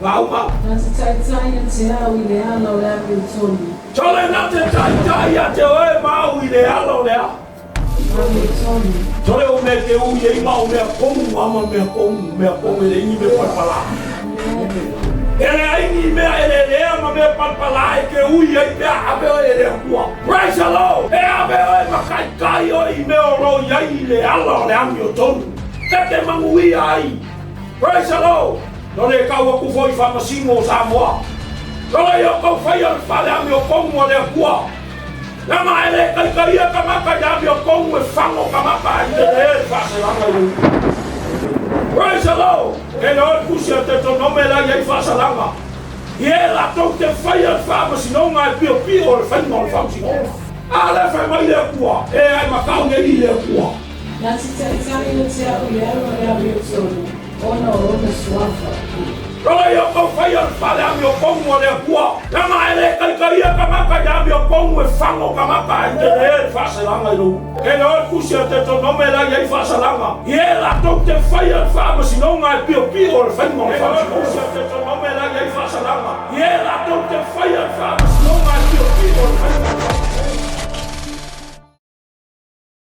Lauma. Na te taitai a te au I le ala o le Amiotonu. Tole na te taitai a te oe mau I le ala o lea. Amiotonu. Tole o me te ui e mau mea kongu ama mea kongu ele ingi me palpala. Ele aingi mea ele lea ma mea palpala e ke ui e pea abeo ele kua. Praise the Lord. E abeo e makaikai o I mea oro iai le ala o le Amiotonu. Te mangui ai. Praise the Lord. Nole kau aku foi faamasinoga Samoa. Nole yo kau fai al fale Amiotonu o le kua. Nama ele kai kamaka ya Amiotonu e fango kamaka I le fasalanga I. Praise the Lord. E no kusia TEUTERONOME la ia I fasalanga. Ie la tau te fai al faamasinoga e pio o le fainga o le faamasinoga. Ale fai mai le kua. E ai makau ne I le kua. Na te taitai a te au I le ala o le Amiotonu. Ona o ona suafa. Rola yo kau fai al fale Amiotonu o le kua. Nama ele kai kamaka ya Amiotonu e fango kamaka I le fasalanga I. E no kusia TEUTERONOME la ia I fasalanga. Ie la tau te fai al faamasinoga e pio o le fainga o le faamasinoga.